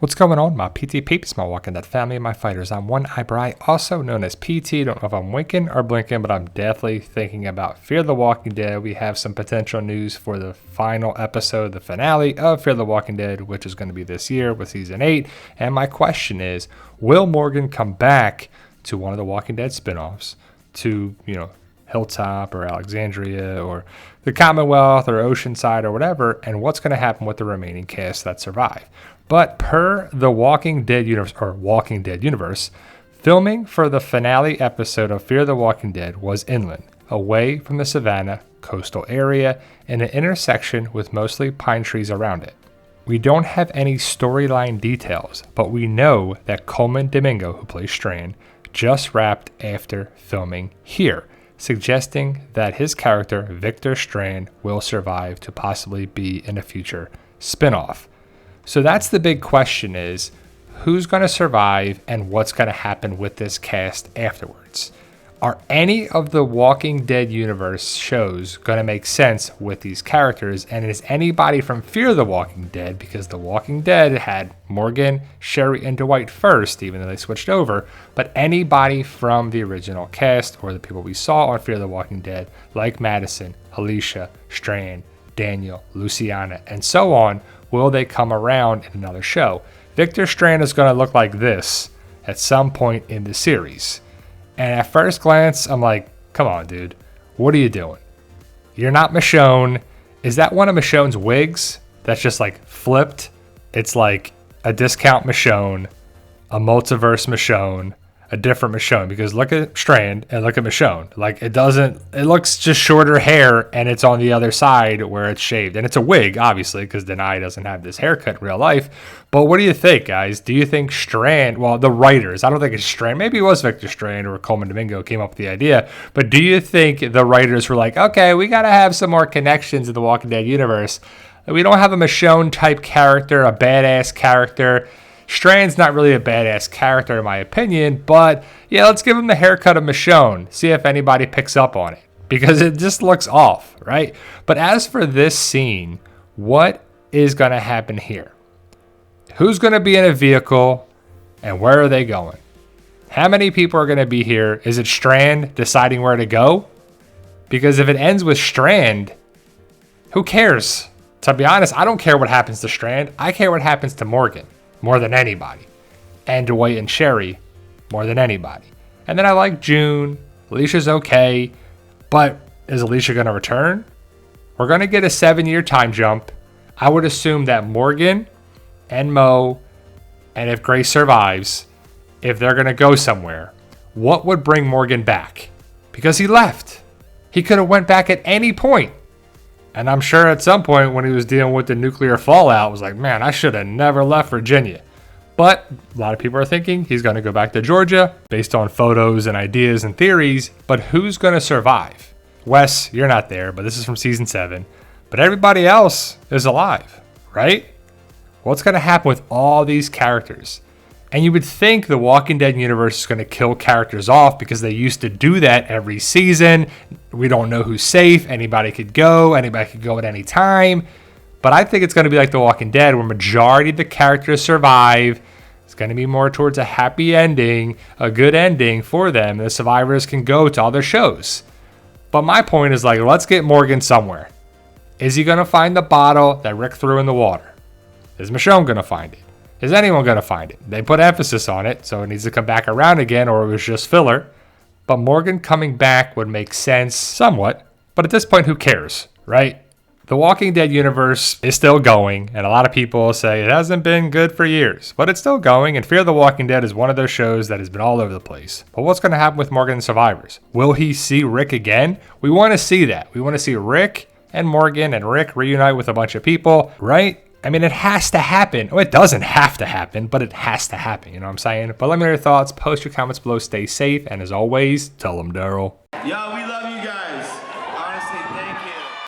What's going on, my PT peeps, my Walking Dead family, and my fighters? I'm One Eye Bri, also known as PT. Don't know if I'm winking or blinking, but I'm definitely thinking about Fear the Walking Dead. We have some potential news for the final episode, the finale of Fear the Walking Dead, which is going to be this year with season 8. And my question is, will Morgan come back to one of the Walking Dead spinoffs, to, Hilltop or Alexandria or the Commonwealth or Oceanside or whatever, and what's going to happen with the remaining cast that survive? But per the Walking Dead universe, filming for the finale episode of Fear the Walking Dead was inland, away from the savannah coastal area, in an intersection with mostly pine trees around it. We don't have any storyline details, but we know that Coleman Domingo, who plays Strand, just wrapped after filming here, suggesting that his character, Victor Strand, will survive to possibly be in a future spinoff. So that's the big question, is who's going to survive and what's going to happen with this cast afterwards? Are any of the Walking Dead universe shows going to make sense with these characters? And is anybody from Fear the Walking Dead, because the Walking Dead had Morgan, Sherry, and Dwight first, even though they switched over, but anybody from the original cast or the people we saw on Fear the Walking Dead, like Madison, Alicia, Strand, Daniel, Luciana, and so on, will they come around in another show? Victor Strand is going to look like this at some point in the series. And at first glance, I'm like, come on, dude. What are you doing? You're not Michonne. Is that one of Michonne's wigs that's just like flipped? It's like a discount Michonne, a multiverse Michonne, a different Michonne. Because look at Strand and look at Michonne. Like it looks just shorter hair, and it's on the other side where it's shaved. And it's a wig, obviously, because Denai doesn't have this haircut in real life. But what do you think, guys? Do you think Strand, well, the writers, I don't think it's Strand, maybe it was Victor Strand or Coleman Domingo came up with the idea, but do you think the writers were like, okay, we got to have some more connections in the Walking Dead universe. We don't have a Michonne type character, a badass character. Strand's not really a badass character in my opinion, but yeah, let's give him the haircut of Michonne, see if anybody picks up on it, because it just looks off, right? But as for this scene, what is going to happen here? Who's going to be in a vehicle and where are they going? How many people are going to be here? Is it Strand deciding where to go? Because if it ends with Strand, who cares? To be honest, I don't care what happens to Strand. I care what happens to Morgan more than anybody, and Dwight and Sherry more than anybody. And then I like June. Alicia's okay, but is Alicia going to return? We're going to get a 7-year time jump. I would assume that Morgan and Mo, and if Grace survives, if they're going to go somewhere, what would bring Morgan back? Because he left. He could have went back at any point. And I'm sure at some point when he was dealing with the nuclear fallout, was like, man, I should have never left Virginia. But a lot of people are thinking he's going to go back to Georgia based on photos and ideas and theories. But who's going to survive? Wes, you're not there, but this is from season 7. But everybody else is alive, right? What's going to happen with all these characters? And you would think the Walking Dead universe is going to kill characters off because they used to do that every season. We don't know who's safe. Anybody could go at any time. But I think it's going to be like The Walking Dead, where majority of the characters survive. It's going to be more towards a happy ending, a good ending for them. The survivors can go to other shows. But my point is, like, let's get Morgan somewhere. Is he going to find the bottle that Rick threw in the water? Is Michonne going to find it? Is anyone going to find it? They put emphasis on it, so it needs to come back around again, or it was just filler. But Morgan coming back would make sense somewhat. But at this point, who cares, right? The Walking Dead universe is still going, and a lot of people say it hasn't been good for years. But it's still going, and Fear the Walking Dead is one of those shows that has been all over the place. But what's going to happen with Morgan and survivors? Will he see Rick again? We want to see that. We want to see Rick and Morgan and Rick reunite with a bunch of people, right? I mean, it has to happen. Well, it doesn't have to happen, but it has to happen. You know what I'm saying? But let me know your thoughts. Post your comments below. Stay safe. And as always, tell them Daryl. Yo, we love you guys.